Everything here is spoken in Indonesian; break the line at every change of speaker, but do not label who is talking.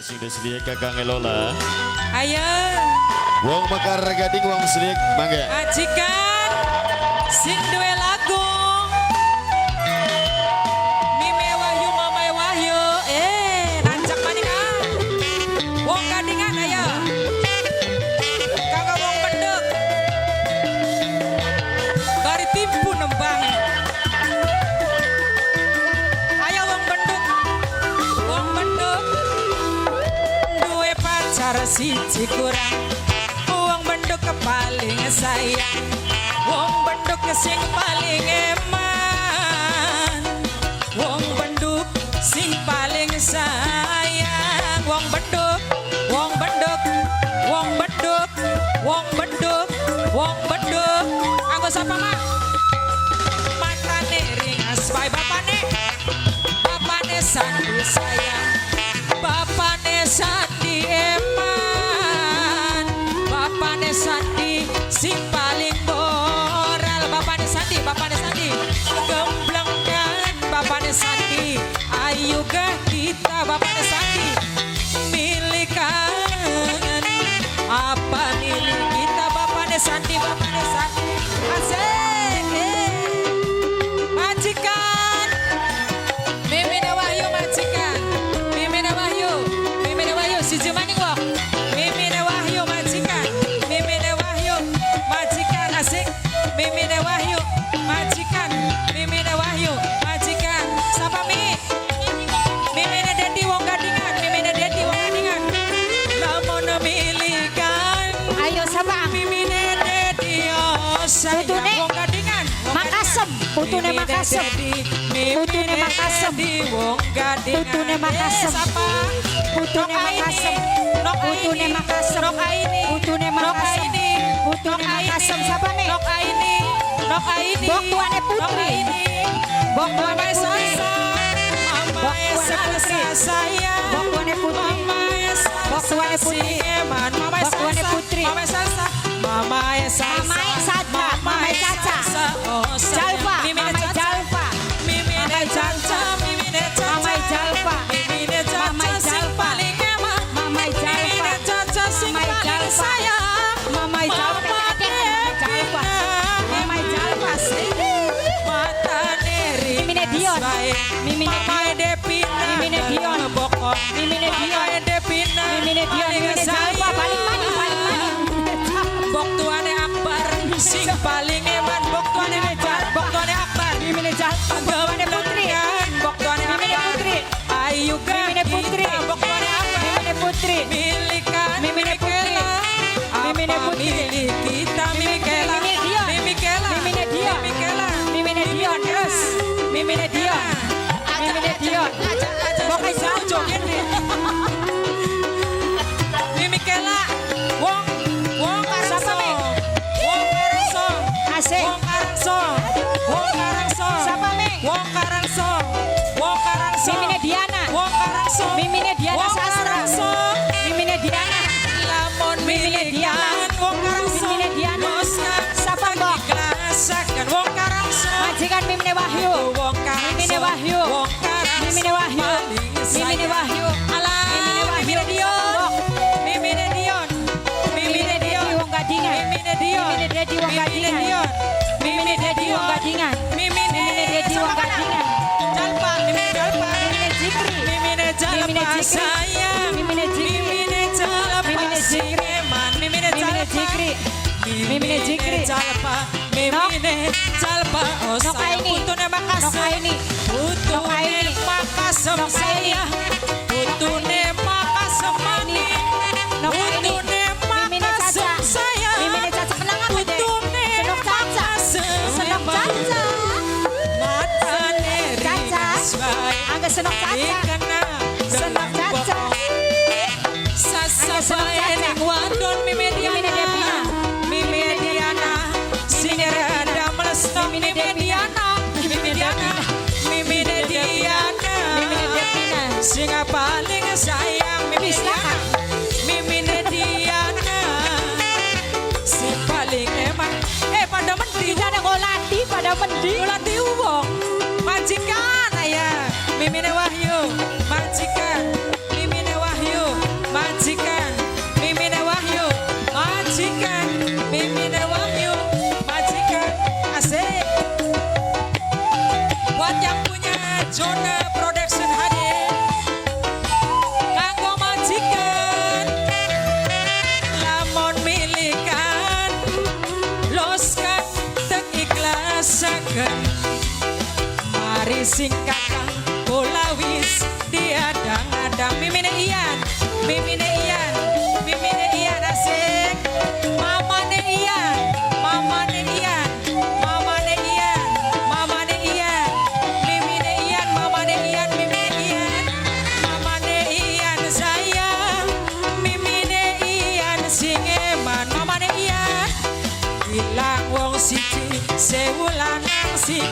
Sudah sedia Kakang Elola.
Ayo.
Wong Mekar Gading wong selik mangga.
Majikan sing duwe lagu. Mime Wahyu Mamae Wahyu. Rancak maning ah. Wong Gadingan ayo. Kagak wong pendek. Bari timpu nembang. Ayo wong pendek. Wong pendek. Duwe pacar siji kurang. Wong benduk paling sayang, wong benduk sing paling eman, wong benduk sing paling sayang, wong benduk, wong benduk, wong benduk, wong benduk, wong benduk. Aku sapa mak? Matane ringas bae bapane sandi sayang, bapane sandi eman. Bapane Sandi sing paling moral, bapane Sandi gemblengkan, bapane Sandi ayo gah kita, bapane Sandi milikan apa milik kita, bapane Sandi asik majikan Mimine Wahyu majikan Mimine Wahyu siji maning wong Mimine Wahyu majikan asik Mimine Wahyu majikan sapa mi Mimine Dedi wong Gadingan lamun milikan
Ayo sapa
Mimine Dedi sayang wong Gadingan
Makasem putune Makasem
wong Gadingan
putune Makasem
sapa
putune Makasem sapa nih
Nok Aini
Bok tuane putri Bok tuane putri
Mama Esa sayang
Bok tuane putri Bok tuane putri Bok tuane putri
Mama Esa
Mama Caca Jalfa Mama Jalfa
Mimine Caca
Mama Jalfa
Mimine Caca sing paling eman
Mama Jalfa
Mimine Caca sing paling sayang
Mama Jalfa Mama Jalfa
matane
Mimine Dion Mimine Dion
bokok
Mimine Dion
Devina
Mimine Jalfa paling maning
bok tuane Akbar sing paling eman bok tuane Akbar
Mimine Jalfa tuane putri
bok tuane
Mimine putri
ayu
Mimine putri
bok tuane Akbar
Mimine putri
milikan
Mimine putri Mimine putri
milik kita Mimikela
Mimine Dion terus Mimine Dion Pokoknya jauh
Mimikela wong
Siapa, Mi? Asik Siapa Mi?
wong Karangso
Mimine Diana Mimine Diana Sastra Mimine Diana
lamun milikan wong Karangso
Mimine Diana Siapa Mbok?
Klasakan wong Karangso
Majikan Mimine Wahyu
wong Karangso
Mimine Wahyu
wong Karangso
Mimine Wahyu Mimine Wahyu
alah Mimine Dion Mimine Dion
Mimine Dedi wong Gadingan
Mimine Dion
Mimine Dedi wong Gadingan
Mimine
Dedi wong Gadingan Mimine Dedi wong Gadingan
Jalpa Mimine Jalpa
Mimine Zikri
Mimine Jalpa sayang
Mimine Zikri
Mimine Jalpa
Mimine Zikri
Sireman Mimine
Mimine Zikri Mimine Zikri
Jalpa Mimine Jalpa oh
Nok
sayang
Aini
putune
Nok
Makasem
Aini Nok Aini
Makasem
Nok Aini
sayang putune Makasem mani
Nok Aini
putune
Mimine Caca
Makasem sayang
Mimine Caca kenangan aja
putune
Senok Caca Senok Caca
matane
Caca Angga Senok Caca Senok Caca
sasabae ning wadon Mimine Diana Mimine Diana sing rada mlesno Mimine Diana Mimine Diana sing paling sayang Mimine Diana sing paling eman pada mending
ada ngolati pada mending
ngolati wong majikan ayah Mimine Wahyu majikan Mimine Wahyu sing kakang bola wis diadang-adang. Mimine Ian, mimine Ian, mimine Ian asik. Mamane Ian, mamane Ian, mamane Ian, mamane Ian, mimine Ian, mamane Ian, mimine Ian, mamane Ian sayang, mimine Ian sing eman, mamane Ian. Ilang wong siji sewu lanang sing